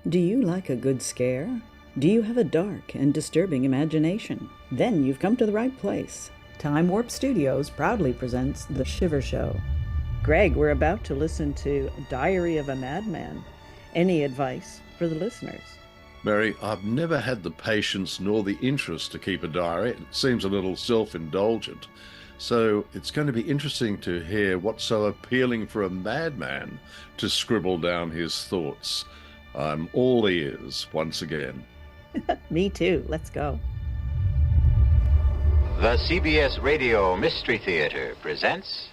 Do you like a good scare? Do you have a dark and disturbing imagination? Then you've come to the right place. Time Warp Studios proudly presents The Shiver Show. Greg, we're about to listen to Diary of a Madman. Any advice for the listeners? Mary, I've never had the patience nor the interest to keep a diary. It seems a little self-indulgent. So it's going to be interesting to hear what's so appealing for a madman to scribble down his thoughts. I'm all ears once again. Me too. Let's go. The CBS Radio Mystery Theater presents...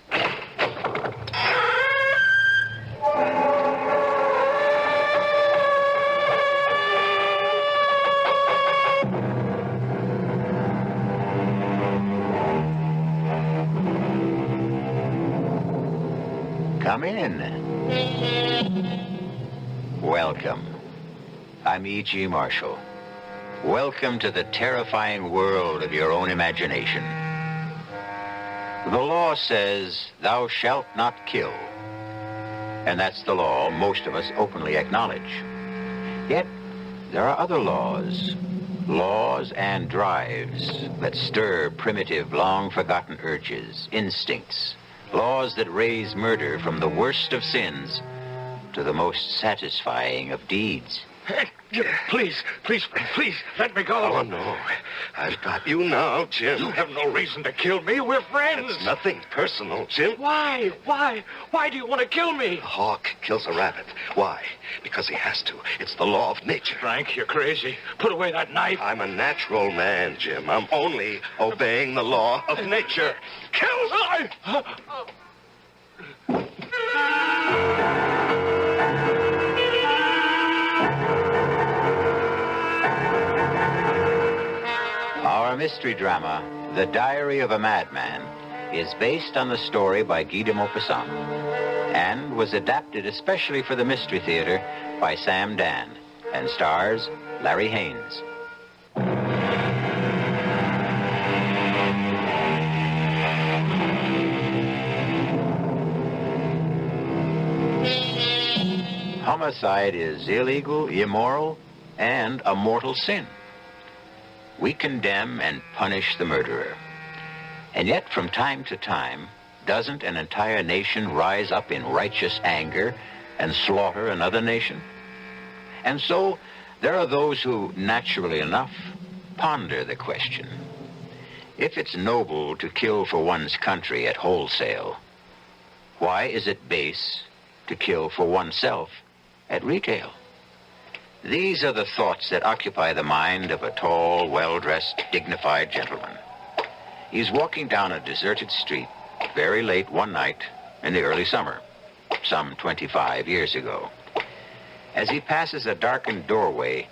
Come in. Welcome. I'm E.G. Marshall. Welcome to the terrifying world of your own imagination. The law says, thou shalt not kill. And that's the law most of us openly acknowledge. Yet, there are other laws and drives that stir primitive, long-forgotten urges, instincts, laws that raise murder from the worst of sins to the most satisfying of deeds. Please, let me go. Oh, no. I've got you now, Jim. You have no reason to kill me. We're friends. It's nothing personal, Jim. Why? Why do you want to kill me? A hawk kills a rabbit. Why? Because he has to. It's the law of nature. Frank, you're crazy. Put away that knife. I'm a natural man, Jim. I'm only obeying the law of nature. Kill me! Our mystery drama, The Diary of a Madman, is based on the story by Guy de Maupassant and was adapted especially for the Mystery Theater by Sam Dan and stars Larry Haines. Homicide is illegal, immoral, and a mortal sin. We condemn and punish the murderer. And yet, from time to time, doesn't an entire nation rise up in righteous anger and slaughter another nation? And so, there are those who, naturally enough, ponder the question. If it's noble to kill for one's country at wholesale, why is it base to kill for oneself at retail? These are the thoughts that occupy the mind of a tall, well-dressed, dignified gentleman. He's walking down a deserted street very late one night in the early summer, some 25 years ago. As he passes a darkened doorway,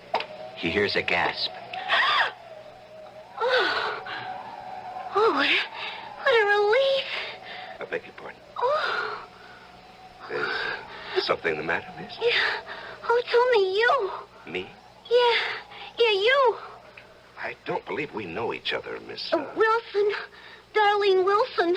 he hears a gasp. What a relief. I beg your pardon. Oh. Is something the matter, miss? Yeah. Oh, it's only you. Me? Yeah, you. I don't believe we know each other, Miss... Wilson. Darlene Wilson.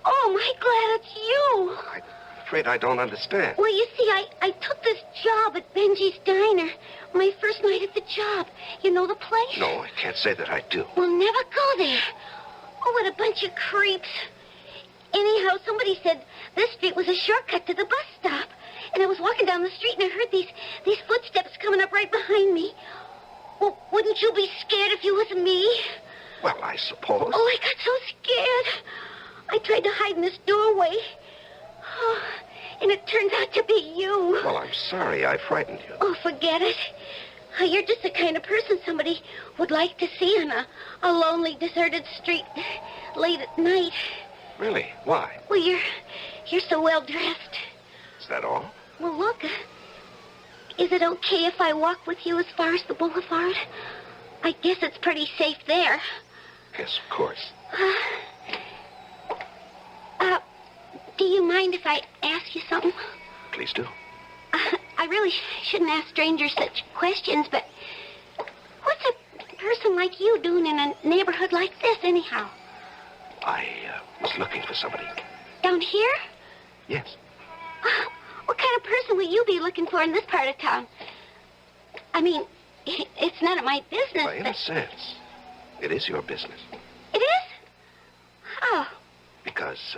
Oh, my glad it's you. I'm afraid I don't understand. Well, you see, I took this job at Benji's Diner. My first night at the job. You know the place? No, I can't say that I do. We'll never go there. Oh, what a bunch of creeps. Anyhow, somebody said this street was a shortcut to the bus stop. And I was walking down the street and I heard these footsteps coming up right behind me. Well, wouldn't you be scared if you was me? Well, I suppose. Oh, I got so scared. I tried to hide in this doorway. Oh, and it turned out to be you. Well, I'm sorry I frightened you. Oh, forget it. You're just the kind of person somebody would like to see on a lonely, deserted street late at night. Really? Why? Well, you're so well-dressed. Is that all? Well, look. Is it okay if I walk with you as far as the boulevard? I guess it's pretty safe there. Yes, of course. Do you mind if I ask you something? Please do. I really shouldn't ask strangers such questions, but what's a person like you doing in a neighborhood like this, anyhow? I was looking for somebody. Down here? Yes. What kind of person will you be looking for in this part of town? I mean, it's none of my business. Well, in a sense, it is your business. It is? How? Because,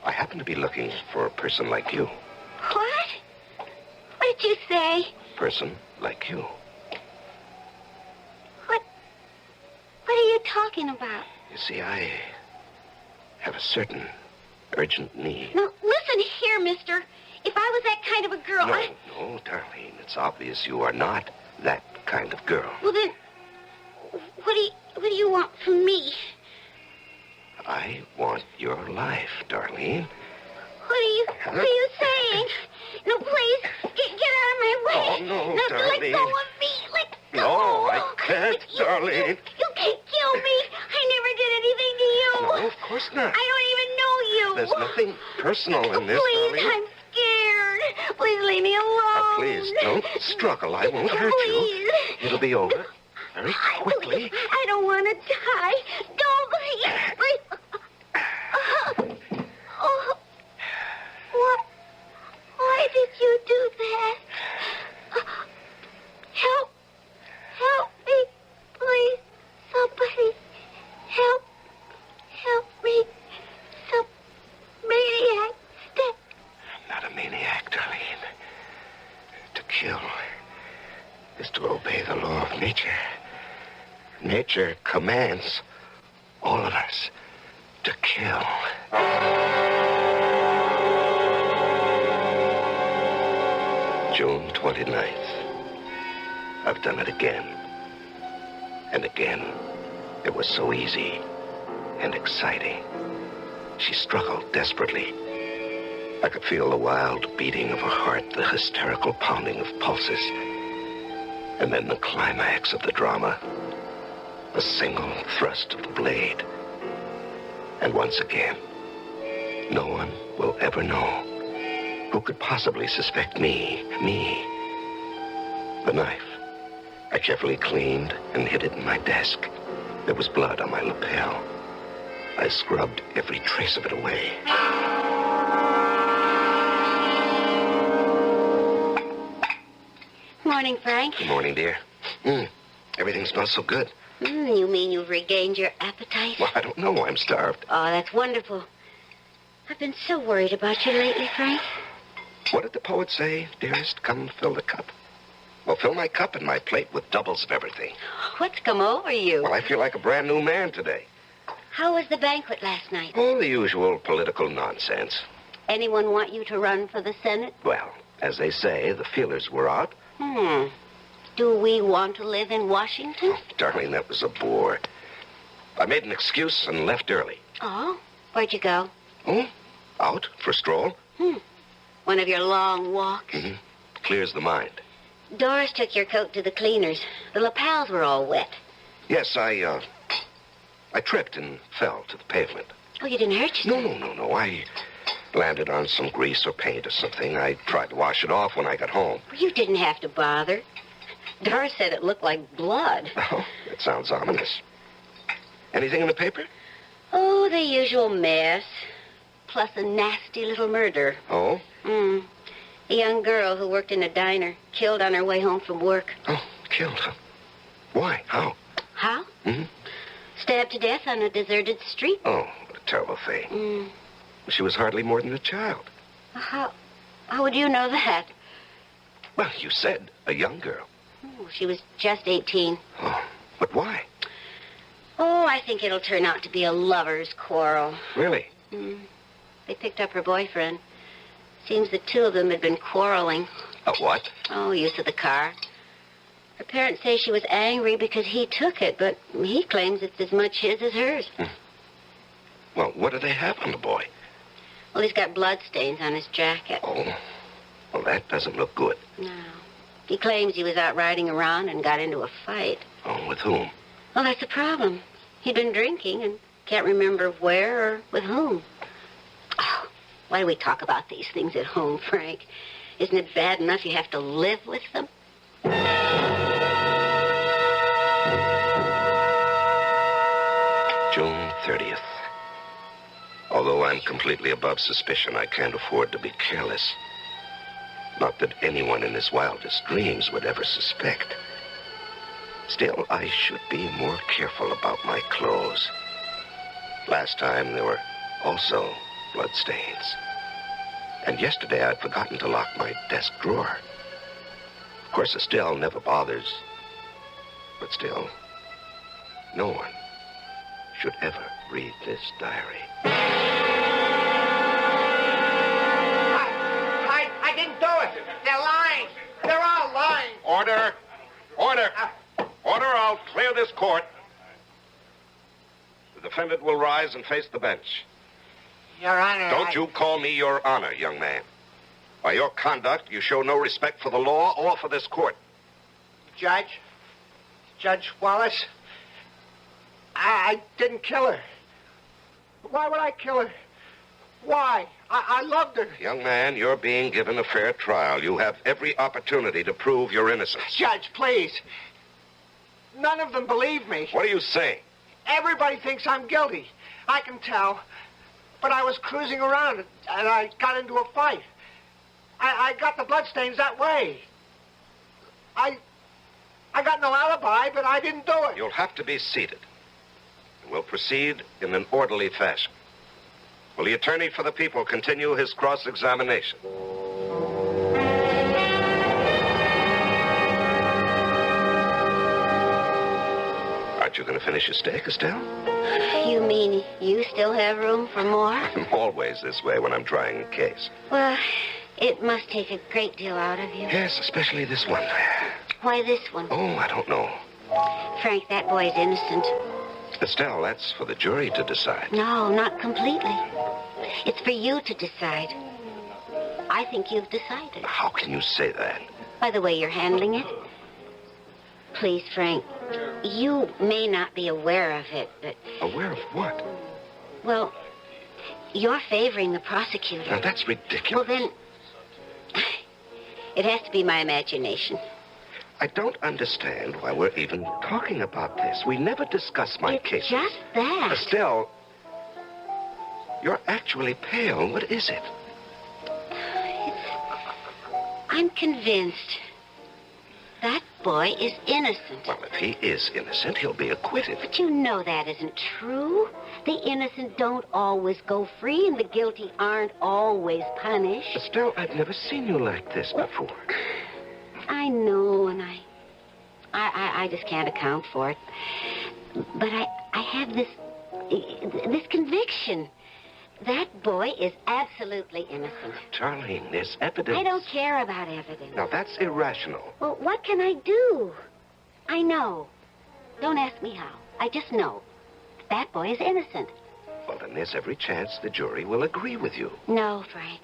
I happen to be looking for a person like you. What? What did you say? Person like you. What are you talking about? You see, I have a certain urgent need. Now, listen here, mister. If I was that kind of a girl, No, Darlene. It's obvious you are not that kind of girl. Well, then, what do you want from me? I want your life, Darlene. What are you saying? No, please, get out of my way. Oh, no, Let Darlene. go of me. Let go. No, I can't, Darlene. You can't kill me. I never did anything to you. No, of course not. I don't even know you. There's nothing personal in this, Please, Darlene. I'm scared. Please leave me alone. Now, please, don't struggle. I won't hurt Please. you. It'll be over very quickly. I don't want to die. Don't, please. Oh, why did you do that? Help me, please. Somebody, help me. Some maniac. I'm not a maniac, Darlene. To kill is to obey the law of nature. Nature commands all of us to kill. June 29th. I've done it again. And again. It was so easy and exciting. She struggled desperately. I could feel the wild beating of her heart, the hysterical pounding of pulses. And then the climax of the drama. A single thrust of the blade. And once again, no one will ever know. Who could possibly suspect me? The knife. I carefully cleaned and hid it in my desk. There was blood on my lapel. I scrubbed every trace of it away. Morning, Frank. Good morning, dear. Everything smells so good. You mean you've regained your appetite? Well, I don't know. I'm starved. Oh, that's wonderful. I've been so worried about you lately, Frank. What did the poet say, dearest? Come fill the cup. Well, fill my cup and my plate with doubles of everything. What's come over you? Well, I feel like a brand new man today. How was the banquet last night? Oh, the usual political nonsense. Anyone want you to run for the Senate? Well, as they say, the feelers were out. Do we want to live in Washington? Oh, darling, that was a bore. I made an excuse and left early. Oh? Where'd you go? Oh, out for a stroll. One of your long walks? Clears the mind. Doris took your coat to the cleaners. The lapels were all wet. Yes, I tripped and fell to the pavement. Oh, you didn't hurt yourself? No. I landed on some grease or paint or something. I tried to wash it off when I got home. Well, you didn't have to bother. Doris said it looked like blood. Oh, that sounds ominous. Anything in the paper? Oh, the usual mess. Plus a nasty little murder. Oh? A young girl who worked in a diner, killed on her way home from work. Oh, killed, huh? Why? How? How? Stabbed to death on a deserted street. Oh, what a terrible thing. She was hardly more than a child. How would you know that? Well, you said a young girl. Oh, she was just 18. Oh, but why? Oh, I think it'll turn out to be a lover's quarrel. Really? They picked up her boyfriend. Seems the two of them had been quarreling. A what? Oh, use of the car. Her parents say she was angry because he took it, but he claims it's as much his as hers. Well, what do they have on the boy? Well, he's got blood stains on his jacket. Oh, well, that doesn't look good. No. He claims he was out riding around and got into a fight. Oh, with whom? Well, that's the problem. He'd been drinking and can't remember where or with whom. Oh, why do we talk about these things at home, Frank? Isn't it bad enough you have to live with them? June 30th. Although I'm completely above suspicion, I can't afford to be careless. Not that anyone in his wildest dreams would ever suspect. Still, I should be more careful about my clothes. Last time, there were also bloodstains. And yesterday, I'd forgotten to lock my desk drawer. Of course, Estelle never bothers. But still, no one should ever read this diary. I didn't do it. They're lying. They're all lying. Order! Order! Order, I'll clear this court. The defendant will rise and face the bench. Your Honor, Don't you call me Your Honor, young man. By your conduct, you show no respect for the law or for this court. Judge Wallace, I didn't kill her. Why would I kill her? Why? I loved her. Young man, you're being given a fair trial. You have every opportunity to prove your innocence. Judge, please. None of them believe me. What are you saying? Everybody thinks I'm guilty. I can tell. But I was cruising around and I got into a fight. I got the bloodstains that way. I got no alibi, but I didn't do it. You'll have to be seated. And we'll proceed in an orderly fashion. Will the attorney for the people continue his cross-examination? Aren't you going to finish your steak, Estelle? You mean you still have room for more? I'm always this way when I'm trying a case. Well, it must take a great deal out of you. Yes, especially this one. Why this one? Oh, I don't know. Frank, that boy's innocent. Estelle, that's for the jury to decide. No, not completely. It's for you to decide. I think you've decided. How can you say that? By the way you're handling it. Please, Frank, you may not be aware of it, but... Aware of what? Well, you're favoring the prosecutor. Now, that's ridiculous. Well, then, it has to be my imagination. I don't understand why we're even talking about this. We never discuss my case. It's just that. Estelle, you're actually pale. What is it? I'm convinced that boy is innocent. Well, if he is innocent, he'll be acquitted. But you know that isn't true. The innocent don't always go free, and the guilty aren't always punished. Estelle, I've never seen you like this before. I know, and I just can't account for it. But I have this conviction. That boy is absolutely innocent. Darlene, there's evidence. I don't care about evidence. Now, that's irrational. Well, what can I do? I know. Don't ask me how. I just know. That boy is innocent. Well, then there's every chance the jury will agree with you. No, Frank.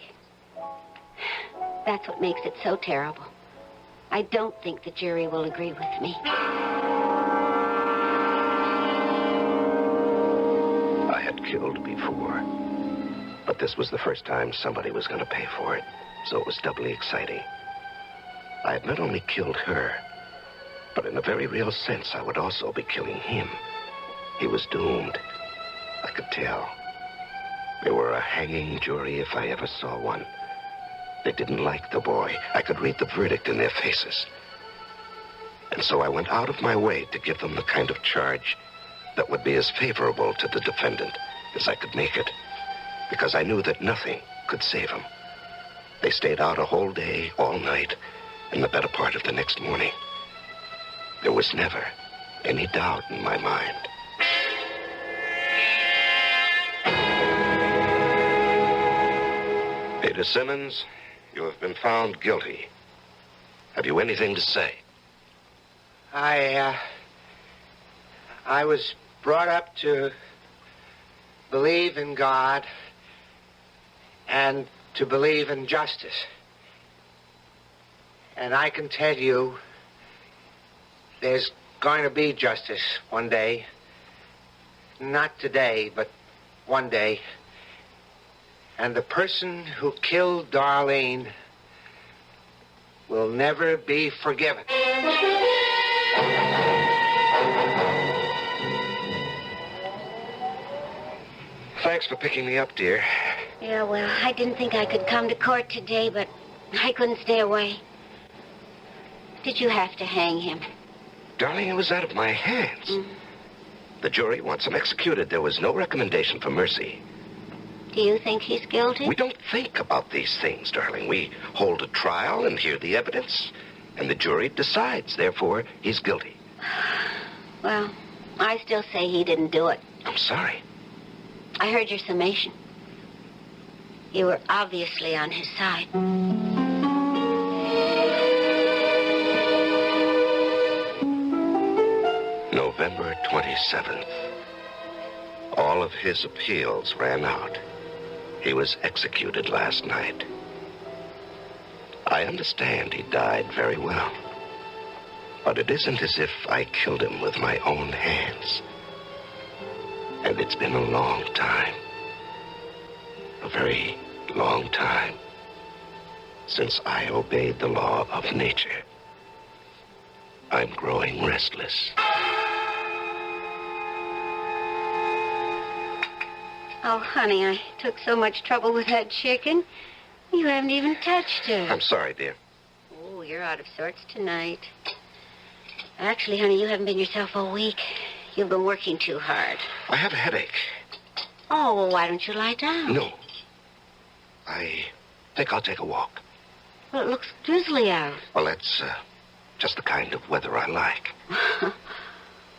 That's what makes it so terrible. I don't think the jury will agree with me. I had killed before. But this was the first time somebody was going to pay for it, so it was doubly exciting. I had not only killed her, but in a very real sense, I would also be killing him. He was doomed. I could tell. They were a hanging jury if I ever saw one. They didn't like the boy. I could read the verdict in their faces. And so I went out of my way to give them the kind of charge that would be as favorable to the defendant as I could make it, because I knew that nothing could save him. They stayed out a whole day, all night, and the better part of the next morning. There was never any doubt in my mind. Ada Simmons, you have been found guilty. Have you anything to say? I was brought up to believe in God and to believe in justice. And I can tell you, there's going to be justice one day. Not today, but one day. And the person who killed Darlene will never be forgiven. Thanks for picking me up, dear. Yeah, well, I didn't think I could come to court today, but I couldn't stay away. Did you have to hang him? Darling, it was out of my hands. The jury wants him executed. There was no recommendation for mercy. Do you think he's guilty? We don't think about these things, darling. We hold a trial and hear the evidence, and the jury decides. Therefore, he's guilty. Well, I still say he didn't do it. I'm sorry. I heard your summation. You were obviously on his side. November 27th. All of his appeals ran out. He was executed last night. I understand he died very well. But it isn't as if I killed him with my own hands. And it's been a long time. A very long time since I obeyed the law of nature. I'm growing restless. Oh, honey, I took so much trouble with that chicken. You haven't even touched her. I'm sorry, dear. Oh, you're out of sorts tonight. Actually, honey, you haven't been yourself all week. You've been working too hard. I have a headache. Oh, well, why don't you lie down? No. I think I'll take a walk. Well, it looks drizzly out. Well, that's just the kind of weather I like.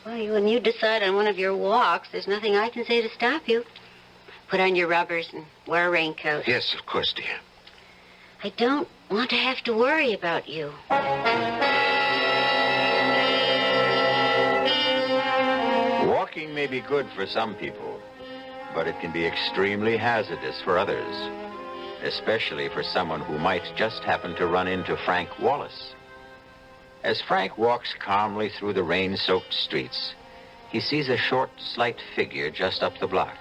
Well, when you decide on one of your walks, there's nothing I can say to stop you. Put on your rubbers and wear a raincoat. Yes, of course, dear. I don't want to have to worry about you. Walking may be good for some people, but it can be extremely hazardous for others, especially for someone who might just happen to run into Frank Wallace. As Frank walks calmly through the rain-soaked streets, he sees a short, slight figure just up the block.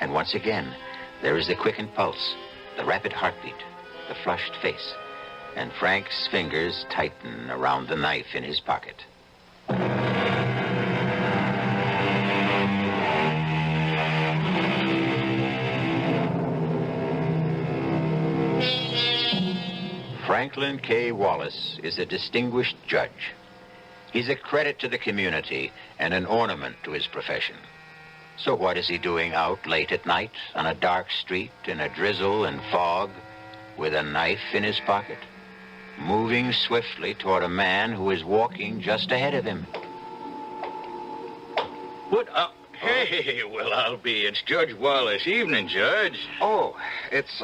And once again, there is the quickened pulse, the rapid heartbeat, the flushed face, and Frank's fingers tighten around the knife in his pocket. Franklin K. Wallace is a distinguished judge. He's a credit to the community and an ornament to his profession. So what is he doing out late at night on a dark street in a drizzle and fog with a knife in his pocket? Moving swiftly toward a man who is walking just ahead of him. What? Hey, well, I'll be. It's Judge Wallace. Evening, Judge. Oh, it's,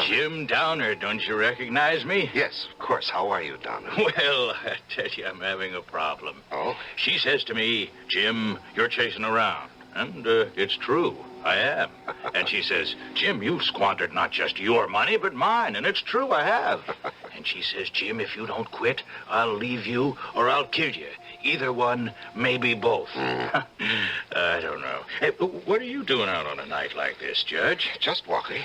Jim Downer, don't you recognize me? Yes, of course. How are you, Donna? Well, I tell you, I'm having a problem. Oh? She says to me, Jim, you're chasing around. And it's true. I am. And she says, Jim, you've squandered not just your money, but mine. And it's true, I have. And she says, Jim, if you don't quit, I'll leave you or I'll kill you. Either one, maybe both. I don't know. Hey, what are you doing out on a night like this, Judge? Just walking.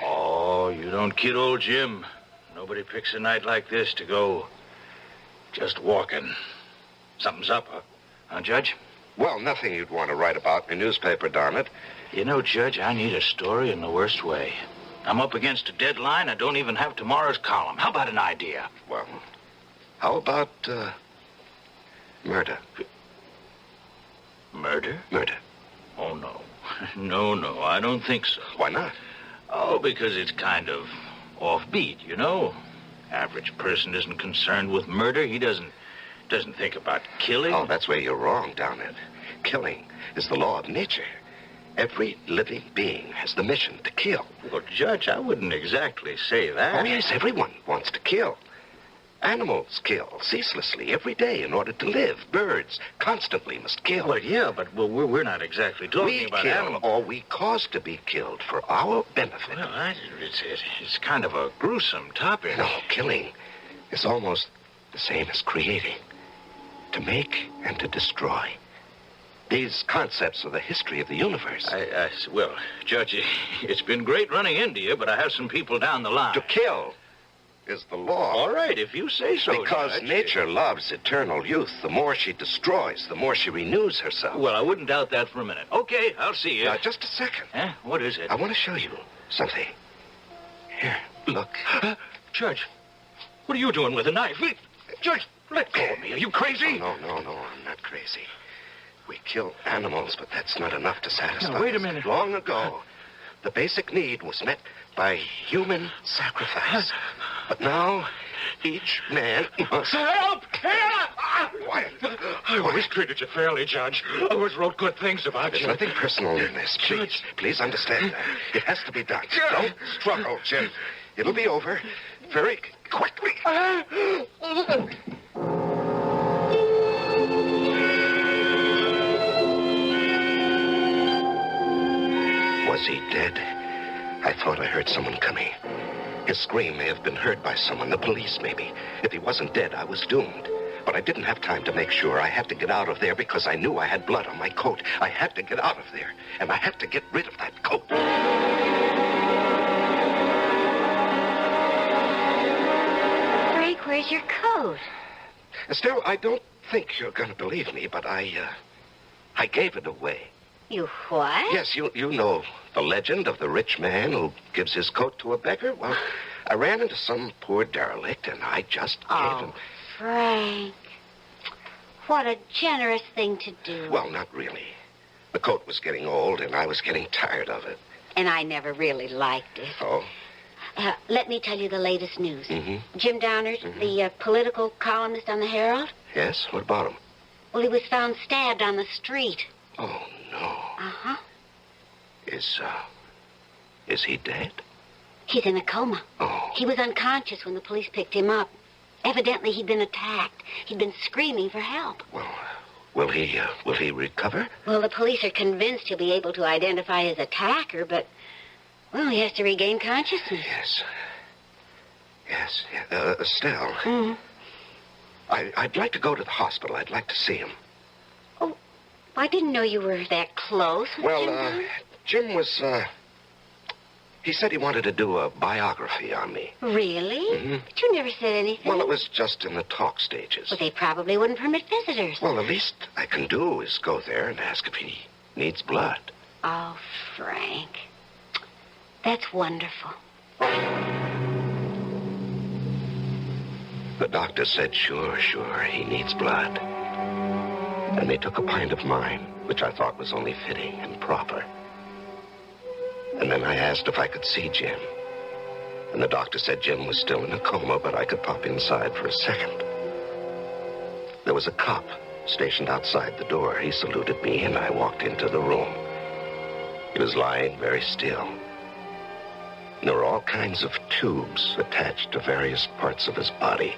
Oh, you don't kid old Jim. Nobody picks a night like this to go just walking. Something's up, huh, Judge? Well, nothing you'd want to write about in a newspaper, darn it. You know, Judge, I need a story in the worst way. I'm up against a deadline. I don't even have tomorrow's column. How about an idea? Well, how about, murder? Murder? Murder. Oh, no. No, I don't think so. Why not? Oh, because it's kind of offbeat, you know? Average person isn't concerned with murder. He doesn't think about killing. Oh, that's where you're wrong, down it. Killing is the law of nature. Every living being has the mission to kill. Well, Judge, I wouldn't exactly say that. Oh, yes, everyone wants to kill. Animals kill ceaselessly every day in order to live. Birds constantly must kill. Well, yeah, but we're not exactly talking about kill, animals. or we cause to be killed for our benefit. Well, it's kind of a gruesome topic. No, killing is almost the same as creating. To make and to destroy. These concepts are the history of the universe. Well, Judge, it's been great running into you, but I have some people down the line. To kill is the law. All right, if you say so, Because Judge. nature loves eternal youth. The more she destroys, the more she renews herself. Well, I wouldn't doubt that for a minute. Okay, I'll see you. Now, just a second. Huh? What is it? I want to show you something. Here, look. Judge, what are you doing with a knife? Judge, let go of me. Are you crazy? No, I'm not crazy. We kill animals, but that's not enough to satisfy Now, wait a us. minute. Long ago, the basic need was met by human sacrifice. But now, each man must... Help! Help! Quiet. I always treated you fairly, Judge. I always wrote good things about There's you. nothing personal in this. Please understand that. It has to be done. Don't struggle, Jim. It'll be over very quickly. Was he dead? I thought I heard someone coming. His scream may have been heard by someone, the police maybe. If he wasn't dead, I was doomed. But I didn't have time to make sure. I had to get out of there because I knew I had blood on my coat. I had to get out of there, and I had to get rid of that coat. Frank, where's your coat? Still, I don't think you're going to believe me, but I gave it away. You what? Yes, you know the legend of the rich man who gives his coat to a beggar. Well, I ran into some poor derelict, and I just gave him... Frank. What a generous thing to do. Well, not really. The coat was getting old, and I was getting tired of it. And I never really liked it. Oh? Let me tell you the latest news. Mm-hmm. Jim Downard, the political columnist on the Herald. Yes? What about him? Well, he was found stabbed on the street. Oh, no. Uh-huh. Is he dead? He's in a coma. Oh. He was unconscious when the police picked him up. Evidently, he'd been attacked. He'd been screaming for help. Well, will he recover? Well, the police are convinced he'll be able to identify his attacker, but, well, he has to regain consciousness. Yes. Estelle. Mm-hmm. I'd like to go to the hospital. I'd like to see him. Oh, I didn't know you were that close with Jim. Jim was, he said he wanted to do a biography on me. Really? Mm-hmm. But you never said anything. Well, it was just in the talk stages. Well, they probably wouldn't permit visitors. Well, the least I can do is go there and ask if he needs blood. Oh, Frank. That's wonderful. The doctor said, sure, he needs blood. And they took a pint of mine, which I thought was only fitting and proper. And then I asked if I could see Jim. And the doctor said Jim was still in a coma, but I could pop inside for a second. There was a cop stationed outside the door. He saluted me, and I walked into the room. He was lying very still. And there were all kinds of tubes attached to various parts of his body.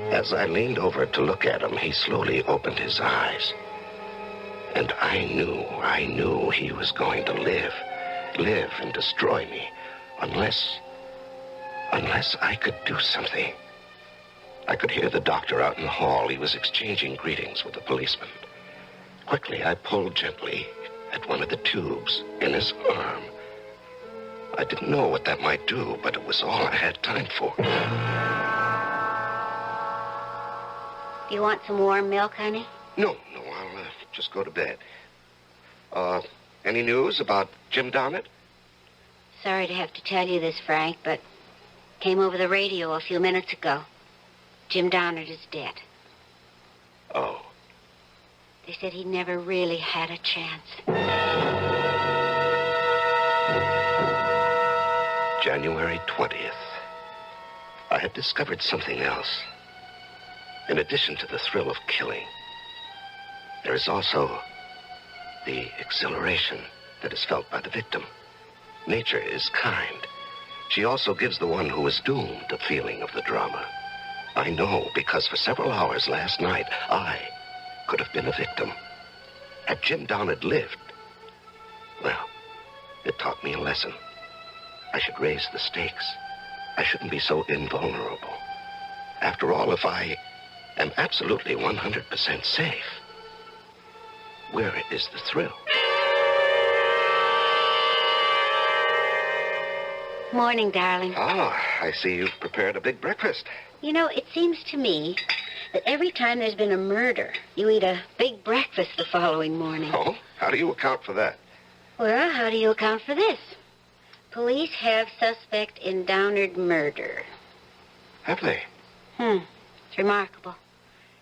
As I leaned over to look at him, he slowly opened his eyes. And I knew he was going to live and destroy me, unless I could do something. I could hear the doctor out in the hall. He was exchanging greetings with the policeman. Quickly, I pulled gently at one of the tubes in his arm. I didn't know what that might do, but it was all I had time for. Do you want some warm milk, honey? No, I'll just go to bed. Any news about Jim Downard? Sorry to have to tell you this, Frank, but came over the radio a few minutes ago. Jim Downard is dead. Oh. They said he never really had a chance. January 20th. I had discovered something else. In addition to the thrill of killing, there is also the exhilaration that is felt by the victim. Nature is kind. She also gives the one who is doomed a feeling of the drama. I know because for several hours last night, I could have been a victim. Had Jim Downard lived, well, it taught me a lesson. I should raise the stakes. I shouldn't be so invulnerable. After all, if I am absolutely 100% safe, where is the thrill? Morning, darling. Ah, I see you've prepared a big breakfast. You know, it seems to me that every time there's been a murder, you eat a big breakfast the following morning. Oh? How do you account for that? Well, how do you account for this? Police have suspect in Downard murder. Have they? It's remarkable.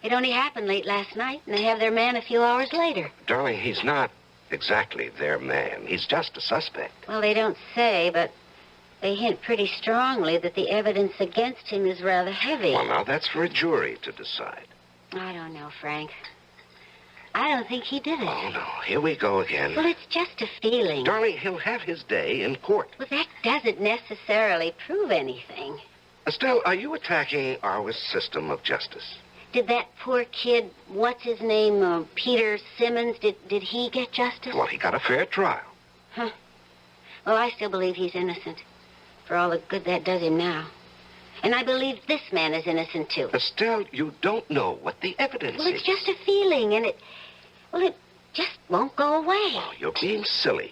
It only happened late last night, and they have their man a few hours later. Darling, he's not exactly their man. He's just a suspect. Well, they don't say, but they hint pretty strongly that the evidence against him is rather heavy. Well, now, that's for a jury to decide. I don't know, Frank. I don't think he did it. Oh, no. Here we go again. Well, it's just a feeling. Darling, he'll have his day in court. Well, that doesn't necessarily prove anything. Estelle, are you attacking our system of justice? Did that poor kid, what's his name, Peter Simmons, did he get justice? Well, he got a fair trial. Huh. Well, I still believe he's innocent, for all the good that does him now. And I believe this man is innocent, too. Estelle, you don't know what the evidence Well, is. it's just a feeling, and it just won't go away. Oh, you're being silly.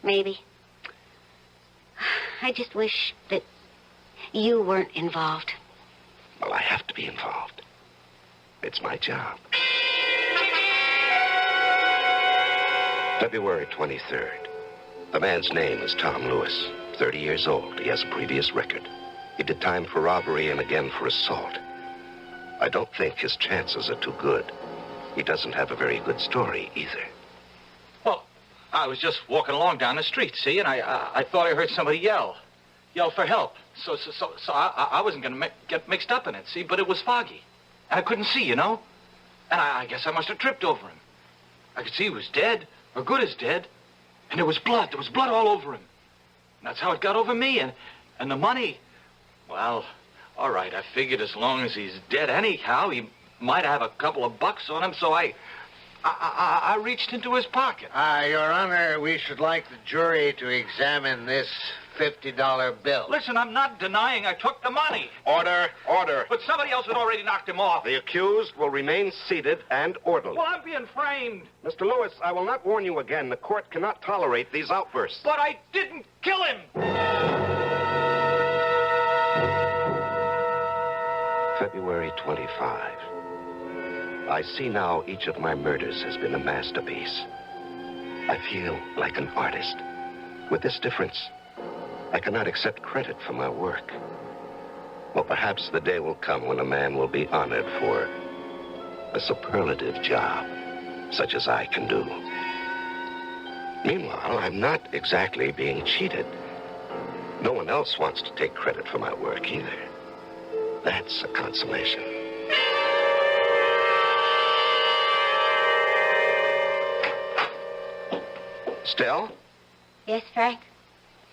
Maybe. I just wish that you weren't involved. Well, I have to be involved. It's my job. February 23rd. The man's name is Tom Lewis. 30 years old. He has a previous record. He did time for robbery and again for assault. I don't think his chances are too good. He doesn't have a very good story either. Well, I was just walking along down the street, see, and I thought I heard somebody yell for help. So I wasn't going to get mixed up in it, see, but it was foggy. And I couldn't see, you know? And I guess I must have tripped over him. I could see he was dead, or good as dead. And there was blood. There was blood all over him. And that's how it got over me. And the money, well, all right, I figured as long as he's dead anyhow, he might have a couple of bucks on him, so I reached into his pocket. Your Honor, we should like the jury to examine this $50 bill. Listen, I'm not denying I took the money. Order, order. But somebody else had already knocked him off. The accused will remain seated and orderly. Well, I'm being framed. Mr. Lewis, I will not warn you again. The court cannot tolerate these outbursts. But I didn't kill him. February 25. I see now each of my murders has been a masterpiece. I feel like an artist. With this difference, I cannot accept credit for my work. Well, perhaps the day will come when a man will be honored for a superlative job, such as I can do. Meanwhile, I'm not exactly being cheated. No one else wants to take credit for my work either. That's a consolation. Stell? Yes, Frank?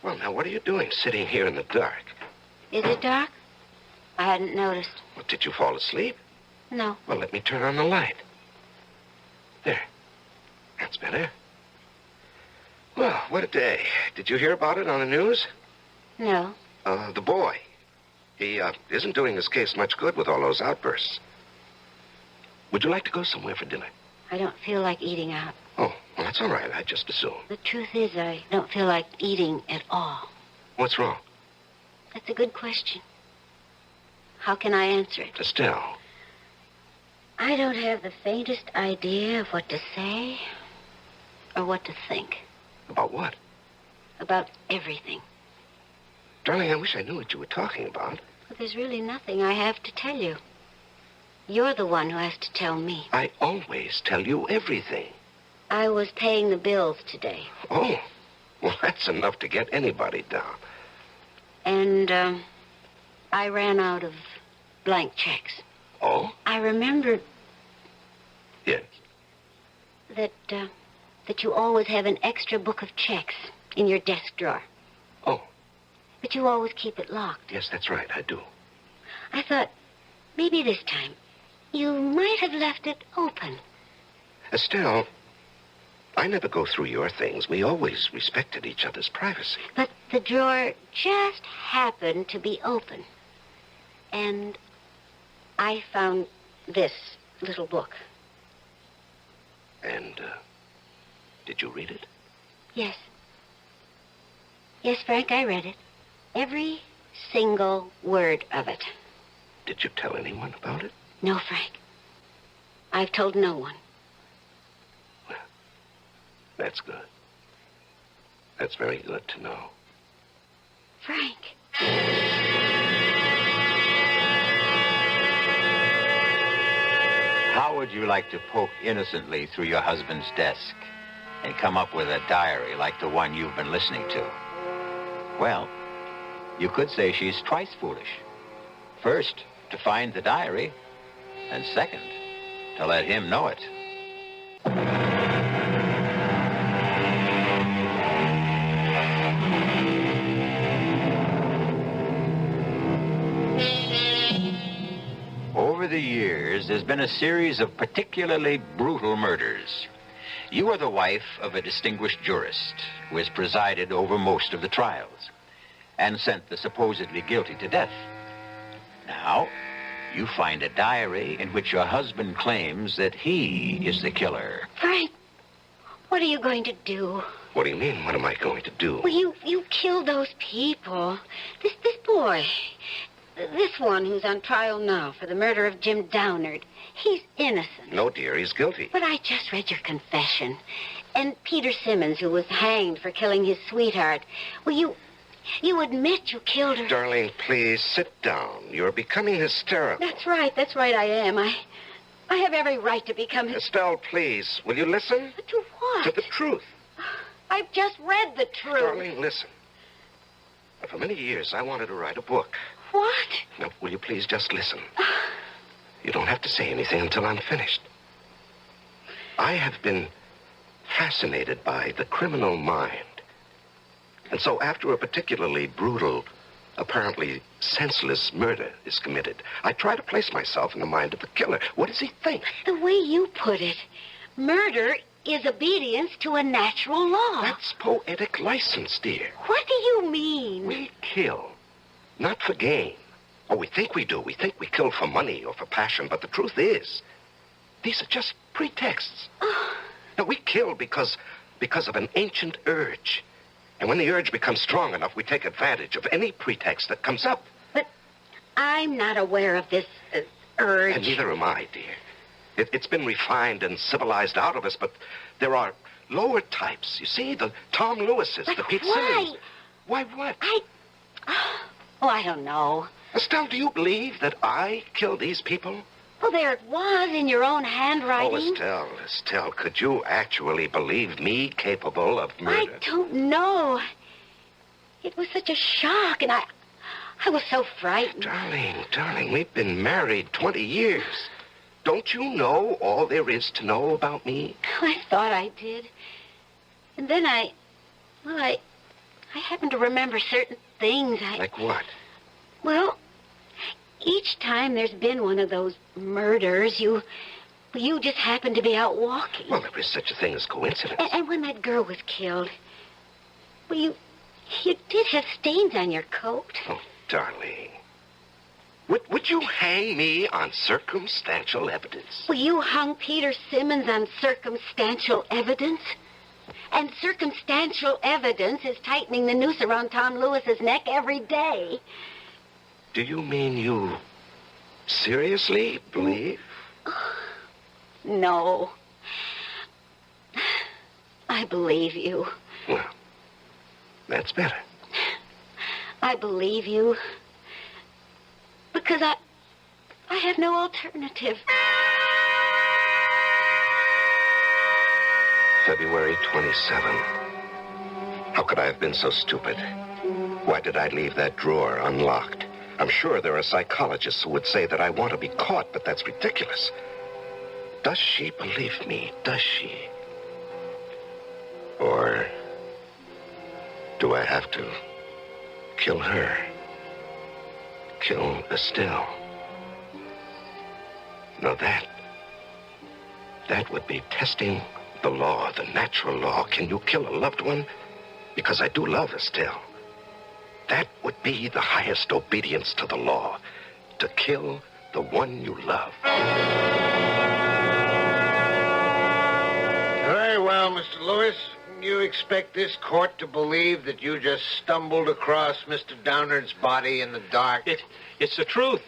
Well, now, what are you doing sitting here in the dark? Is it dark? I hadn't noticed. Well, did you fall asleep? No. Well, let me turn on the light. There. That's better. Well, what a day. Did you hear about it on the news? No. The boy. He isn't doing his case much good with all those outbursts. Would you like to go somewhere for dinner? I don't feel like eating out. Oh, well, that's all right. I just assumed. The truth is, I don't feel like eating at all. What's wrong? That's a good question. How can I answer it? Estelle. I don't have the faintest idea of what to say or what to think. About what? About everything. Darling, I wish I knew what you were talking about. But there's really nothing I have to tell you. You're the one who has to tell me. I always tell you everything. I was paying the bills today. Oh, well, that's enough to get anybody down. And, I ran out of blank checks. Oh? I remembered Yes. that you always have an extra book of checks in your desk drawer. Oh. But you always keep it locked. Yes, that's right, I do. I thought, maybe this time, you might have left it open. Estelle, I never go through your things. We always respected each other's privacy. But the drawer just happened to be open. And I found this little book. And, did you read it? Yes. Yes, Frank, I read it. Every single word of it. Did you tell anyone about it? No, Frank. I've told no one. Well, that's good. That's very good to know. Frank. How would you like to poke innocently through your husband's desk and come up with a diary like the one you've been listening to? Well, you could say she's twice foolish. First, to find the diary, and second, to let him know it. Over the years, there's been a series of particularly brutal murders. You are the wife of a distinguished jurist who has presided over most of the trials and sent the supposedly guilty to death. Now, you find a diary in which your husband claims that he is the killer. Frank, what are you going to do? What do you mean, what am I going to do? Well, you killed those people. This boy, this one who's on trial now for the murder of Jim Downard, he's innocent. No, dear, he's guilty. But I just read your confession. And Peter Simmons, who was hanged for killing his sweetheart. Well, you admit you killed her. Darling, please sit down. You're becoming hysterical. That's right, I am. I have every right to become... Estelle, please, will you listen? To what? To the truth. I've just read the truth. Darling, listen. For many years, I wanted to write a book. What? Now, will you please just listen? You don't have to say anything until I'm finished. I have been fascinated by the criminal mind. And so after a particularly brutal, apparently senseless murder is committed, I try to place myself in the mind of the killer. What does he think? The way you put it, murder is obedience to a natural law. That's poetic license, dear. What do you mean? We kill, not for gain. Oh, we think we do. We think we kill for money or for passion, but the truth is, these are just pretexts. Now, we kill because of an ancient urge. And when the urge becomes strong enough, we take advantage of any pretext that comes up. But I'm not aware of this urge. And neither am I, dear. It's been refined and civilized out of us, but there are lower types. You see, the Tom Lewises, But the Pete why? Simmons. Why what? Oh, I don't know. Estelle, do you believe that I killed these people? Well, there it was in your own handwriting. Oh, Estelle, could you actually believe me capable of murder? I don't know. It was such a shock, and I was so frightened. Darling, we've been married 20 years. Don't you know all there is to know about me? I thought I did. And then I happened to remember certain things. Like what? Well, each time there's been one of those murders, you just happened to be out walking. Well, there is such a thing as coincidence. And when that girl was killed, well, you did have stains on your coat. Oh, darling. Would you hang me on circumstantial evidence? Well, you hung Peter Simmons on circumstantial evidence. And circumstantial evidence is tightening the noose around Tom Lewis's neck every day. Do you mean you seriously believe? No. I believe you. Well, that's better. I believe you. Because I have no alternative. February 27. How could I have been so stupid? Why did I leave that drawer unlocked? I'm sure there are psychologists who would say that I want to be caught, but that's ridiculous. Does she believe me? Does she? Or do I have to kill her? Kill Estelle? No, that would be testing the law, the natural law. Can you kill a loved one? Because I do love Estelle. That would be the highest obedience to the law, to kill the one you love. Very well, Mr. Lewis. You expect this court to believe that you just stumbled across Mr. Downard's body in the dark? It's the truth.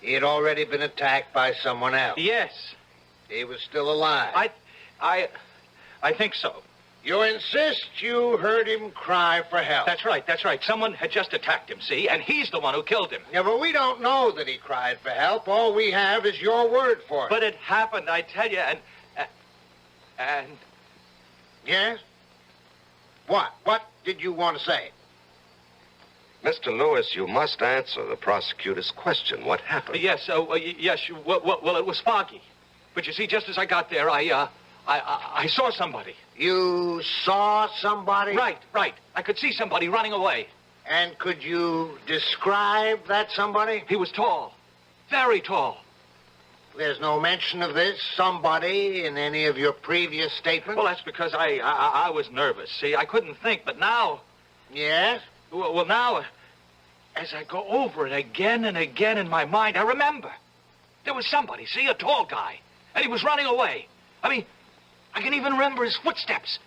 He had already been attacked by someone else. Yes. He was still alive. I think so. You insist you heard him cry for help. That's right. Someone had just attacked him, see? And he's the one who killed him. Yeah, but we don't know that he cried for help. All we have is your word for it. But it happened, I tell you, and... Yes? What? What did you want to say? Mr. Lewis, you must answer the prosecutor's question. What happened? Yes, well, it was foggy. But you see, just as I got there, I saw somebody. You saw somebody? Right. I could see somebody running away. And could you describe that somebody? He was tall. Very tall. There's no mention of this somebody in any of your previous statements? Well, that's because I was nervous. See, I couldn't think, but now... Yes? Well, now, as I go over it again and again in my mind, I remember. There was somebody, see, a tall guy. And he was running away. I mean, I can even remember his footsteps.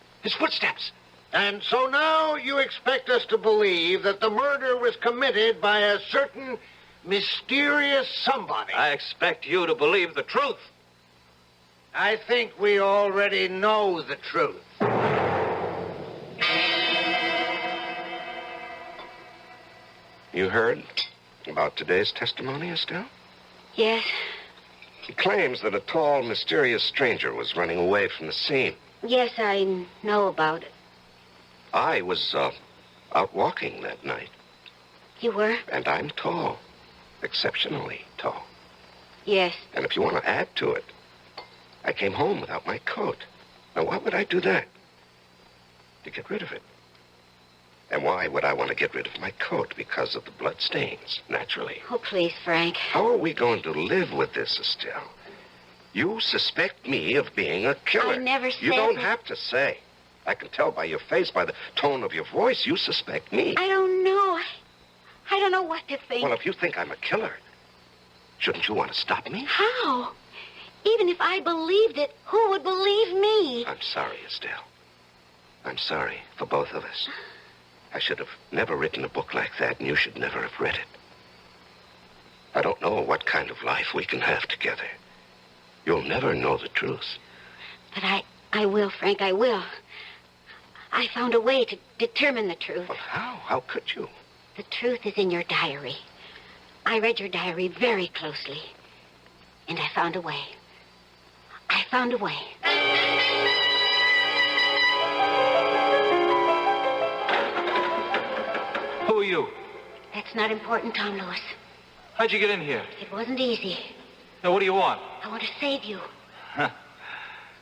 And so now you expect us to believe that the murder was committed by a certain mysterious somebody. I expect you to believe the truth. I think we already know the truth. You heard about today's testimony, Estelle? Yes. He claims that a tall, mysterious stranger was running away from the scene. Yes, I know about it. I was out walking that night. You were? And I'm tall. Exceptionally tall. Yes. And if you want to add to it, I came home without my coat. Now, why would I do that? To get rid of it. And why would I want to get rid of my coat? Because of the blood stains, naturally. Oh, please, Frank. How are we going to live with this, Estelle? You suspect me of being a killer. I never said... You don't have to say. I can tell by your face, by the tone of your voice, you suspect me. I don't know. I don't know what to think. Well, if you think I'm a killer, shouldn't you want to stop me? How? Even if I believed it, who would believe me? I'm sorry, Estelle. I'm sorry for both of us. I should have never written a book like that, and you should never have read it. I don't know what kind of life we can have together. You'll never know the truth. But I will, Frank, I will. I found a way to determine the truth. Well, how? How could you? The truth is in your diary. I read your diary very closely. And I found a way. I found a way. Who are you? That's not important, Tom Lewis. How'd you get in here? It wasn't easy. Now, what do you want? I want to save you.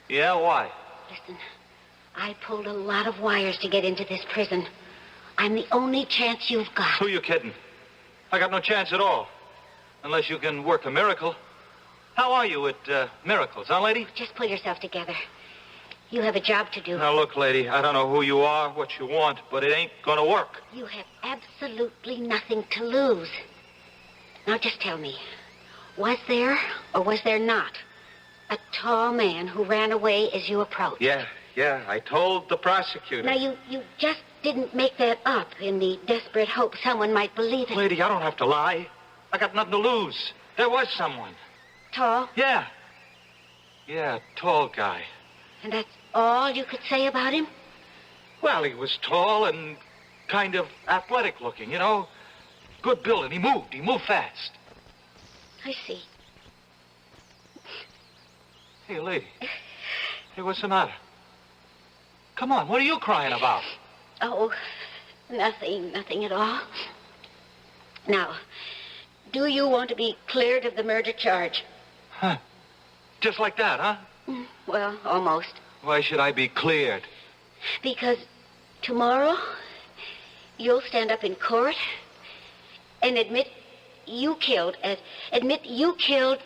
Yeah, why? Listen, I pulled a lot of wires to get into this prison. I'm the only chance you've got. Who are you kidding? I got no chance at all. Unless you can work a miracle. How are you at miracles, huh, lady? Just pull yourself together. You have a job to do. Now, look, lady, I don't know who you are, what you want, but it ain't gonna work. You have absolutely nothing to lose. Now, just tell me, was there or was there not a tall man who ran away as you approached? Yeah, I told the prosecutor. Now, you just didn't make that up in the desperate hope someone might believe it. Lady, I don't have to lie. I got nothing to lose. There was someone. Tall? Yeah, tall guy. And that's all you could say about him? Well, he was tall and kind of athletic looking, you know. Good building. He moved fast. I see. Hey, lady. Hey, what's the matter? Come on, what are you crying about? Oh, nothing at all. Now, do you want to be cleared of the murder charge? Huh. Just like that, huh? Well, almost. Why should I be cleared? Because tomorrow, you'll stand up in court and admit you killed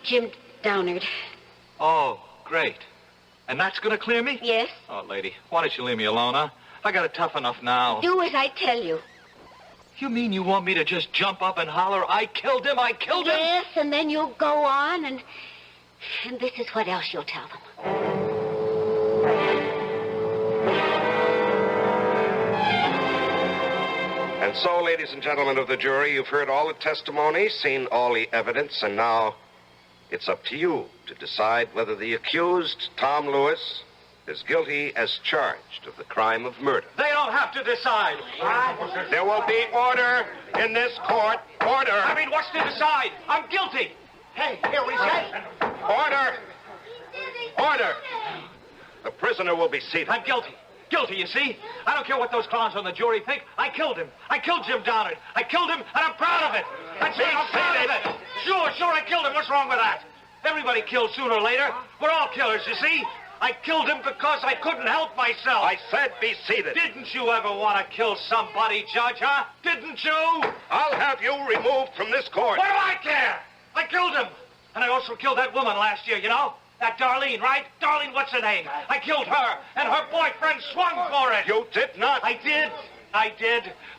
Jim Downard. Oh, great. And that's going to clear me? Yes. Oh, lady, why don't you leave me alone, huh? I got it tough enough now. Do as I tell you. You mean you want me to just jump up and holler, I killed him? Yes, and then you'll go on and this is what else you'll tell them. And so, ladies and gentlemen of the jury, you've heard all the testimony, seen all the evidence, and now it's up to you to decide whether the accused, Tom Lewis, is guilty as charged of the crime of murder. They don't have to decide. There will be order in this court. Order. I mean, what's to decide? I'm guilty. Hey, hear what he said? Order. Order. The prisoner will be seated. I'm guilty. Guilty, you see? I don't care what those clowns on the jury think. I killed him. I killed Jim Downard. I killed him, and I'm proud of it. That's it. I'm proud of it. Sure, I killed him. What's wrong with that? Everybody kills sooner or later. We're all killers, you see? I killed him because I couldn't help myself. I said be seated. Didn't you ever want to kill somebody, Judge, huh? Didn't you? I'll have you removed from this court. What do I care? I killed him. And I also killed that woman last year, you know? That Darlene, right? Darlene, what's her name? I killed her, and her boyfriend swung for it. You did not. I did.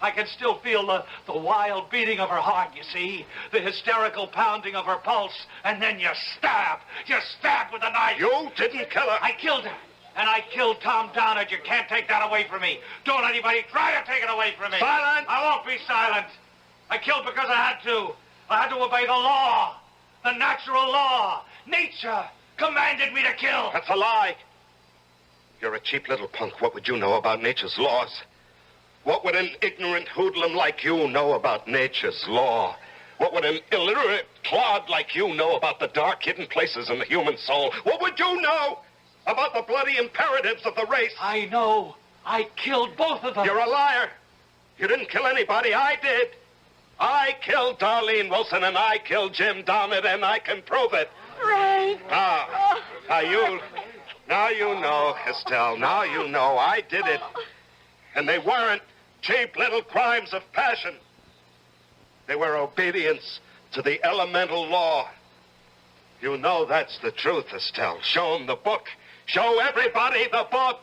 I can still feel the wild beating of her heart, you see? The hysterical pounding of her pulse. And then you stab. You stab with a knife. You didn't kill her. I killed her. And I killed Tom Downard. You can't take that away from me. Don't anybody try to take it away from me. Silence. I won't be silent. I killed because I had to. I had to obey the law. The natural law. Nature commanded me to kill. That's a lie. You're a cheap little punk. What would you know about nature's laws? What would an ignorant hoodlum like you know about nature's law? What would an illiterate clod like you know about the dark hidden places in the human soul? What would you know about the bloody imperatives of the race? I know. I killed both of them. You're a liar. You didn't kill anybody. I did. I killed Darlene Wilson, and I killed Jim Downard, and I can prove it. Right. Now you know, Estelle. Now you know I did it. And they weren't cheap little crimes of passion. They were obedience to the elemental law. You know that's the truth, Estelle. Show them the book. Show everybody the book.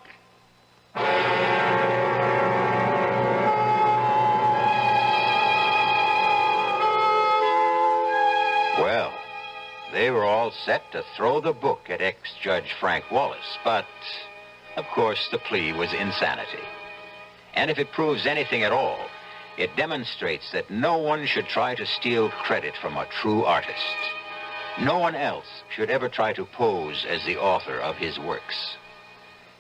Well, they were all set to throw the book at ex-Judge Frank Wallace, but, of course, the plea was insanity. And if it proves anything at all, it demonstrates that no one should try to steal credit from a true artist. No one else should ever try to pose as the author of his works,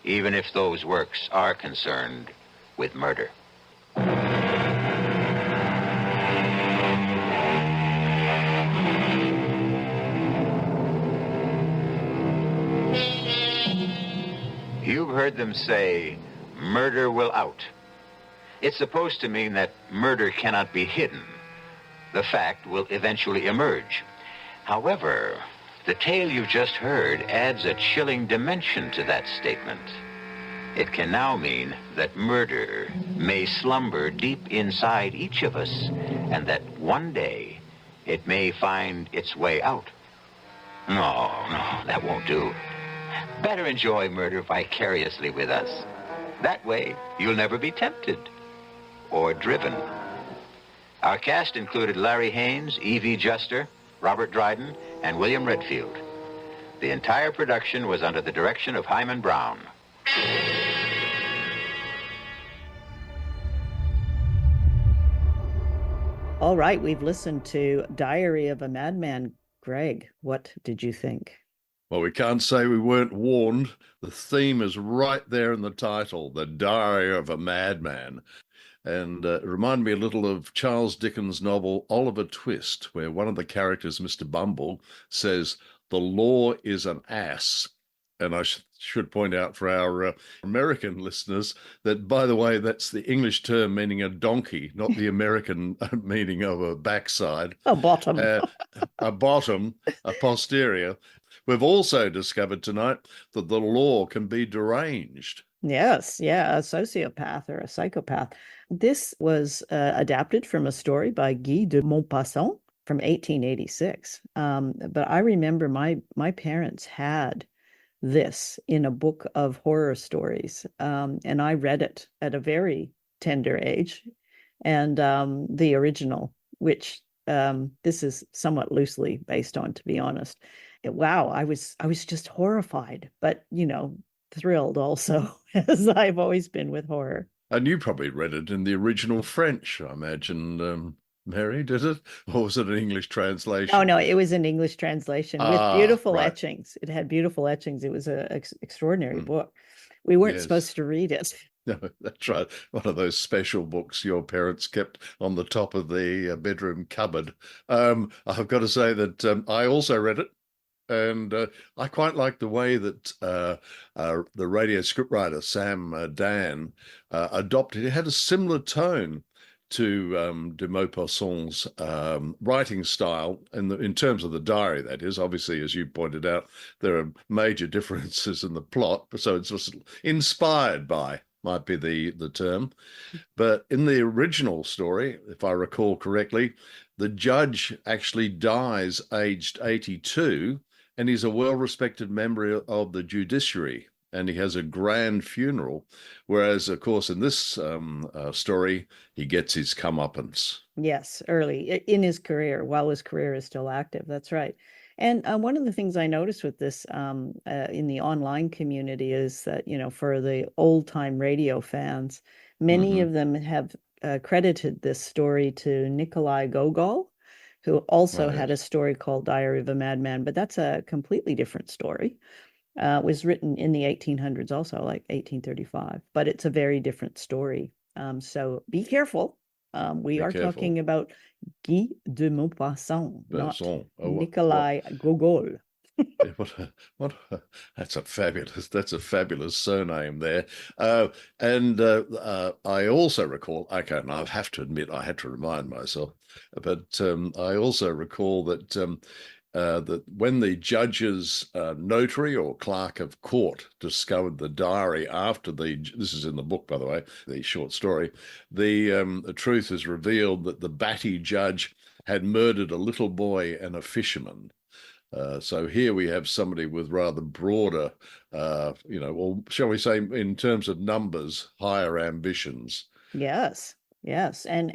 even if those works are concerned with murder. You've heard them say, murder will out. It's supposed to mean that murder cannot be hidden. The fact will eventually emerge. However, the tale you just heard adds a chilling dimension to that statement. It can now mean that murder may slumber deep inside each of us, and that one day it may find its way out. No, that won't do. Better enjoy murder vicariously with us. That way, you'll never be tempted or driven. Our cast included Larry Haines, Evie, Jester, Robert Dryden, and William Redfield. The entire production was under the direction of Hyman Brown. All right, we've listened to Diary of a Madman. Greg, what did you think? Well, we can't say we weren't warned. The theme is right there in the title, The Diary of a Madman. And it reminded me a little of Charles Dickens' novel Oliver Twist, where one of the characters, Mr. Bumble, says, the law is an ass. And I should point out for our American listeners that, by the way, that's the English term meaning a donkey, not the American meaning of a backside. A bottom. A bottom, a posterior. We've also discovered tonight that the law can be deranged. Yes, yeah, a sociopath or a psychopath. This was adapted from a story by Guy de Maupassant from 1886. But I remember my parents had this in a book of horror stories, and I read it at a very tender age. And the original, which this is somewhat loosely based on, to be honest. Wow, I was just horrified, but thrilled also, as I've always been with horror. And you probably read it in the original French, I imagine, Mary, did it? Or was it an English translation? Oh, no, it was an English translation with beautiful right. etchings. It had beautiful etchings. It was an extraordinary book. We weren't Yes. supposed to read it. No, that's right. One of those special books your parents kept on the top of the bedroom cupboard. I've got to say that I also read it, and I quite like the way that the radio scriptwriter Sam Dan adopted. It had a similar tone to de Maupassant's writing style in terms of the diary, that is. Obviously, as you pointed out, there are major differences in the plot, so it's just inspired by, might be the term. But in the original story, if I recall correctly, the judge actually dies aged 82, and he's a well-respected member of the judiciary, and he has a grand funeral. Whereas, of course, in this story, he gets his comeuppance. Yes, early in his career, while his career is still active. That's right. And one of the things I noticed with this in the online community is that, for the old time radio fans, many of them have credited this story to Nikolai Gogol, who also had a story called Diary of a Madman, but that's a completely different story. It was written in the 1800s also, like 1835, but it's a very different story. So be careful. We are talking about Guy de Maupassant, not Nikolai Gogol. That's a fabulous surname there. And I also recall, okay, and I have to admit, I had to remind myself, but I also recall that that when the judge's notary or clerk of court discovered the diary after this is in the book, by the way, the short story, the truth is revealed that the batty judge had murdered a little boy and a fisherman. So here we have somebody with rather broader, or shall we say, in terms of numbers, higher ambitions. Yes. Yes. And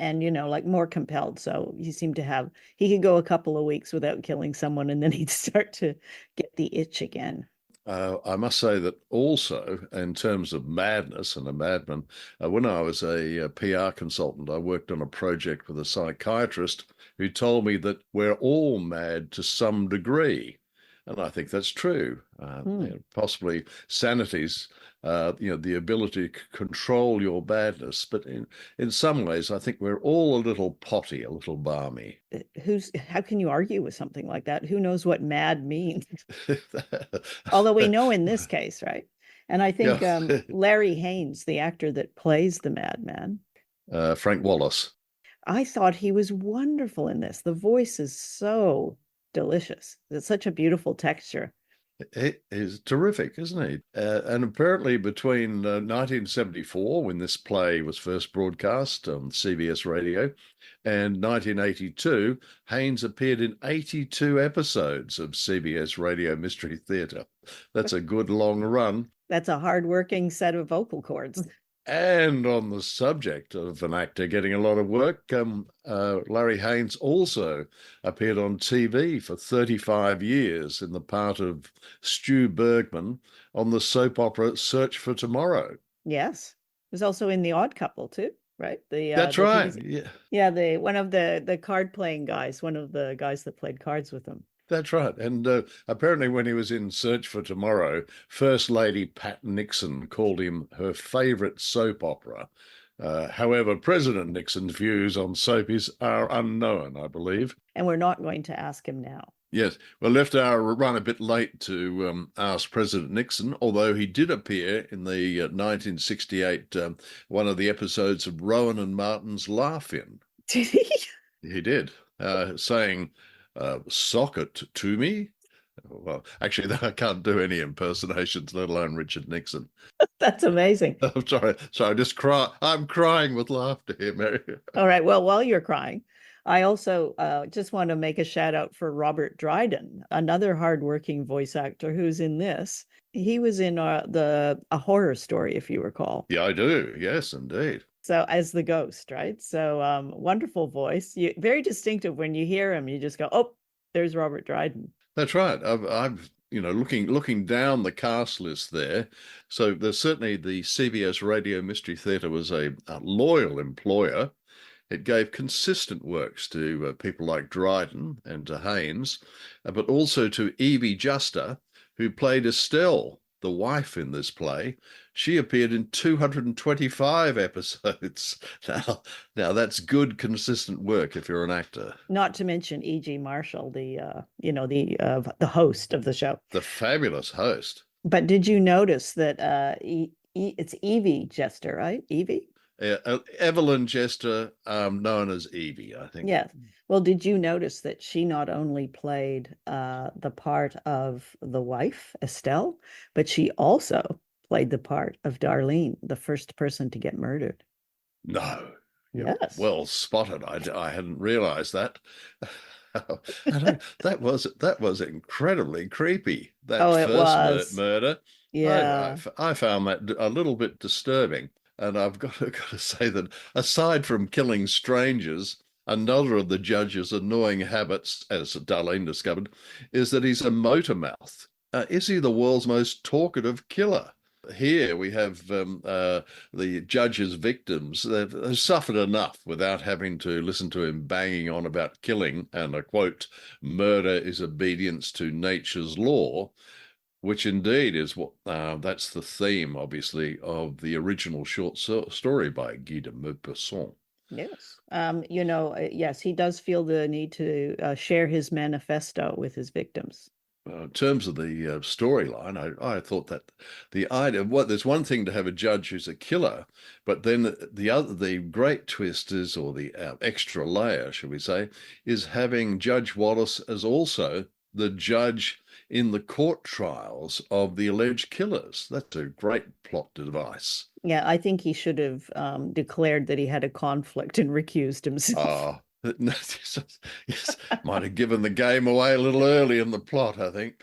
like more compelled. So he could go a couple of weeks without killing someone, and then he'd start to get the itch again. I must say that also, in terms of madness and a madman, when I was a PR consultant, I worked on a project with a psychiatrist who told me that we're all mad to some degree. And I think that's true. Possibly sanity's, the ability to control your badness. But in some ways, I think we're all a little potty, a little balmy. How can you argue with something like that? Who knows what mad means? Although we know in this case, right? And I think Larry Haines, the actor that plays the madman, Frank Wallace, I thought he was wonderful in this. The voice is so delicious. It's such a beautiful texture. It is terrific, isn't he? And apparently between 1974, when this play was first broadcast on CBS Radio, and 1982, Haines appeared in 82 episodes of CBS Radio Mystery Theatre. That's a good long run. That's a hard-working set of vocal cords. And on the subject of an actor getting a lot of work, Larry Haines also appeared on TV for 35 years in the part of Stu Bergman on the soap opera Search for Tomorrow. Yes. He was also in The Odd Couple too, right? That's right. Yeah, one of the card-playing guys, one of the guys that played cards with him. That's right. And apparently when he was in Search for Tomorrow, First Lady Pat Nixon called him her favorite soap opera. However, President Nixon's views on soapies are unknown, I believe. And we're not going to ask him now. Yes. Well, left our run a bit late to ask President Nixon, although he did appear in the 1968, one of the episodes of Rowan and Martin's Laugh-In. Did he? He did, saying... socket to me. Well, actually, I can't do any impersonations, let alone Richard Nixon. That's amazing. I'm sorry. So I just cry. I'm crying with laughter here, Mary. All right. Well, while you're crying, I also just want to make a shout out for Robert Dryden, another hardworking voice actor who's in this. He was in a horror story, if you recall. Yeah, I do. Yes, indeed. So as the ghost, right? So wonderful voice. Very distinctive. When you hear him, you just go, "Oh, there's Robert Dryden." That's right. I've looking down the cast list there. So there's certainly the CBS Radio Mystery Theatre was a loyal employer. It gave consistent works to people like Dryden and to Haines, but also to Evie Jester, who played Estelle the wife in this play. She appeared in 225 episodes. Now that's good, consistent work if you're an actor. Not to mention E.G. Marshall, the host of the show. The fabulous host. But did you notice that it's Evie Jester, right? Evie? Evelyn Jester, known as Evie, I think. Yes. Well, did you notice that she not only played the part of the wife, Estelle, but she also played the part of Darlene, the first person to get murdered? No. Yes. Well spotted. I hadn't realized that. That was incredibly creepy. That it was. murder. Yeah. I found that a little bit disturbing. And I've got to say that aside from killing strangers, another of the judge's annoying habits, as Darlene discovered, is that he's a motor mouth. Is he the world's most talkative killer? Here we have the judge's victims. They've suffered enough without having to listen to him banging on about killing, and I quote, "Murder is obedience to nature's law," which indeed is what that's the theme, obviously, of the original short story by Guy de Maupassant. Yes. Yes, he does feel the need to share his manifesto with his victims. In terms of the storyline, I thought that the idea, there's one thing to have a judge who's a killer, but then the great twist is, or the extra layer, shall we say, is having Judge Wallace as also the judge in the court trials of the alleged killers. That's a great plot device. Yeah, I think he should have declared that he had a conflict and recused himself. Yes, might have given the game away a little early in the plot, I think.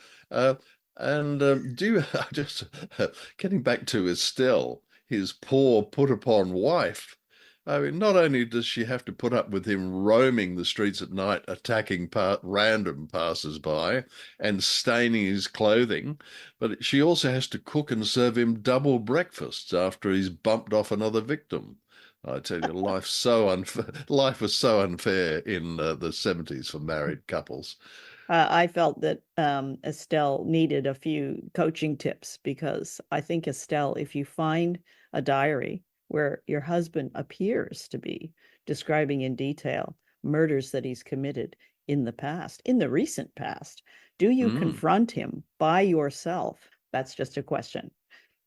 Getting back to Estelle, his poor put-upon wife. I mean, not only does she have to put up with him roaming the streets at night, attacking random passers-by and staining his clothing, but she also has to cook and serve him double breakfasts after he's bumped off another victim. I tell you, life was so unfair in the 70s for married couples. I felt that Estelle needed a few coaching tips, because I think, Estelle, if you find a diary where your husband appears to be describing in detail murders that he's committed in the recent past, do you confront him by yourself? That's just a question.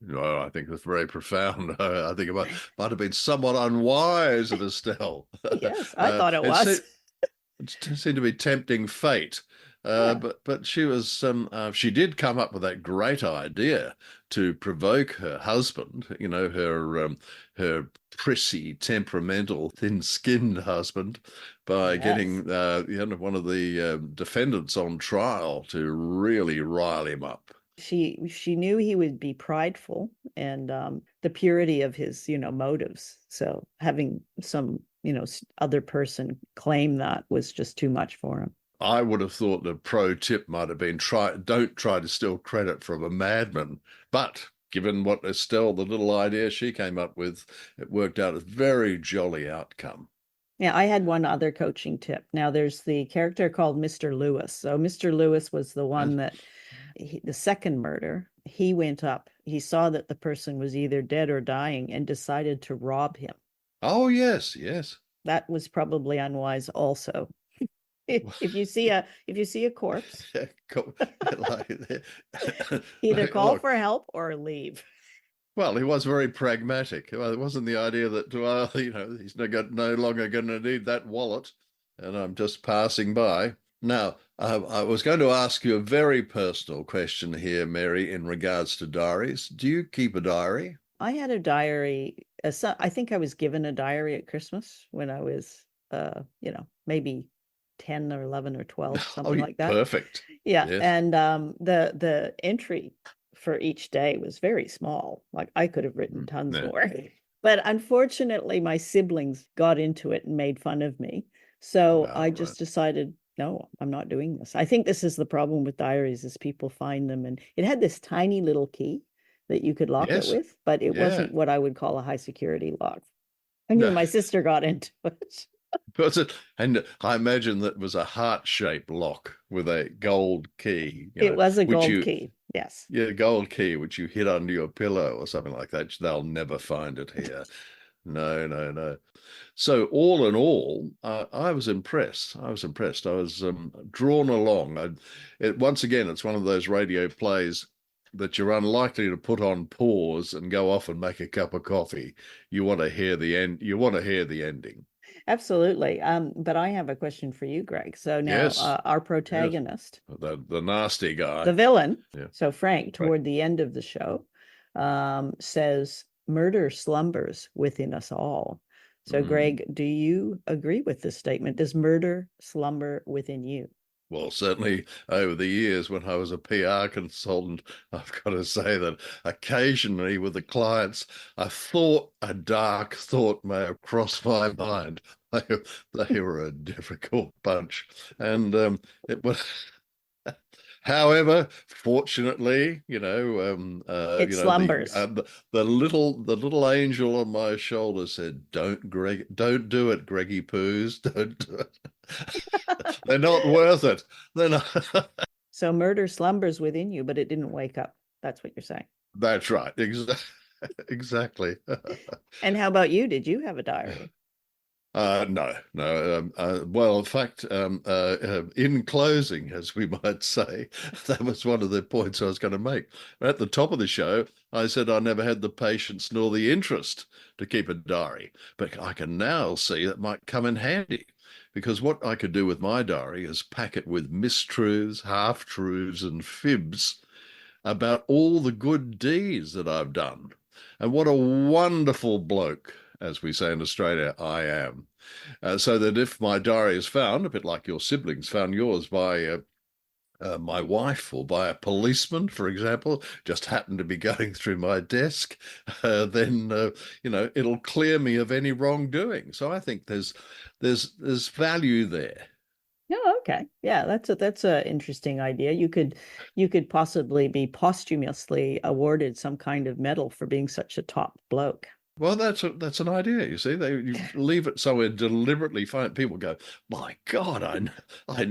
No, I think it's very profound. I think it might have been somewhat unwise of Estelle. Yes, I thought it was. It seemed to be tempting fate. But she did come up with that great idea to provoke her husband, her prissy, temperamental, thin-skinned husband, by getting one of the defendants on trial to really rile him up. She knew he would be prideful, and the purity of his motives. So having some other person claim that was just too much for him. I would have thought the pro tip might have been don't try to steal credit from a madman. But given what Estelle, the little idea she came up with, it worked out a very jolly outcome. Yeah, I had one other coaching tip. Now, there's the character called Mr. Lewis. So Mr. Lewis was the one that, the second murder, he went up. He saw that the person was either dead or dying and decided to rob him. Oh, yes, yes. That was probably unwise also. If you see a corpse, either call for help or leave. Well, he was very pragmatic. Well, it wasn't the idea that he's no longer going to need that wallet, and I'm just passing by. Now, I was going to ask you a very personal question here, Mary, in regards to diaries. Do you keep a diary? I had a diary. I think I was given a diary at Christmas when I was, maybe 10 or 11 or 12, something like that. Perfect. Yeah. Yes. And the entry for each day was very small. Like, I could have written tons more. But unfortunately, my siblings got into it and made fun of me. So I just decided, no, I'm not doing this. I think this is the problem with diaries, is people find them. And it had this tiny little key that you could lock it with, but it wasn't what I would call a high security lock. I mean, my sister got into it. And I imagine that was a heart-shaped lock with a gold key. It was a gold key. Yes. Your gold key, which you hid under your pillow or something like that. They'll never find it here. No, no, no. So all in all, I was impressed. I was impressed. I was drawn along. Once again, it's one of those radio plays that you're unlikely to put on pause and go off and make a cup of coffee. You want to hear the end. You want to hear the ending. Absolutely. But I have a question for you, Greg. So now Yes. our protagonist, the nasty guy, the villain. Yeah. So Frank, toward the end of the show, says, "Murder slumbers within us all." So, Greg, do you agree with this statement? Does murder slumber within you? Well, certainly over the years when I was a PR consultant, I've got to say that occasionally with the clients, a dark thought may have crossed my mind. They were a difficult bunch. And it was... However, fortunately, it slumbers. The little angel on my shoulder said, "Don't, Greg, don't do it, Greggy Poos, don't do it. They're not worth it. They're not." So murder slumbers within you, but it didn't wake up. That's what you're saying. That's right. Exactly. And how about you? Did you have a diary? No. Well, in fact, in closing, as we might say, that was one of the points I was going to make. At the top of the show, I said I never had the patience nor the interest to keep a diary, but I can now see that might come in handy, because what I could do with my diary is pack it with mistruths, half-truths, and fibs about all the good deeds that I've done. And what a wonderful bloke, as we say in Australia, I am. So that if my diary is found, a bit like your siblings found yours by my wife or by a policeman, for example, just happened to be going through my desk, then it'll clear me of any wrongdoing. So I think there's value there. Oh, okay. Yeah, that's a interesting idea. You could possibly be posthumously awarded some kind of medal for being such a top bloke. Well, that's an idea. You see, you leave it somewhere deliberately. Find people go, "My God, I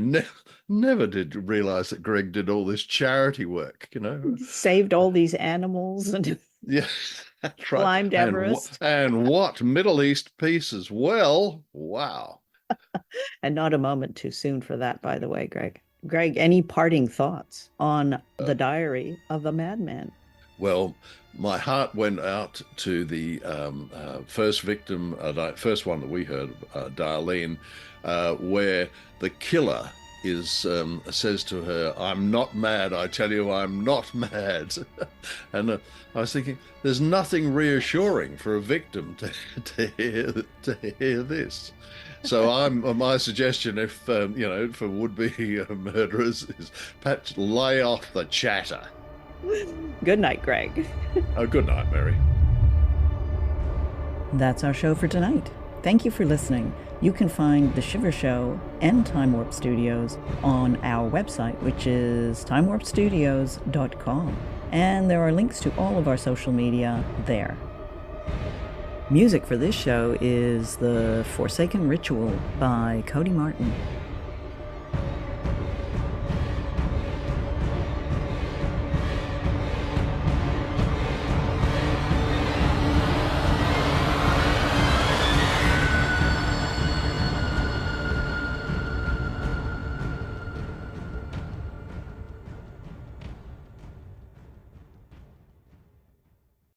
never did realize that Greg did all this charity work. Saved all these animals and yeah, that's right. Climbed Everest and what Middle East peace as well. Wow." And not a moment too soon for that, by the way, Greg. Greg, any parting thoughts on the diary of a madman? Well, my heart went out to the first victim, first one that we heard, Darlene, where the killer says to her, "I'm not mad, I tell you, I'm not mad." And I was thinking, there's nothing reassuring for a victim to hear this. So my suggestion, if for would-be murderers, is perhaps lay off the chatter. Good night, Greg. Good night, Mary. That's our show for tonight. Thank you for listening. You can find The Shiver Show and Time Warp Studios on our website, which is timewarpstudios.com. And there are links to all of our social media there. Music for this show is The Forsaken Ritual by Cody Martin.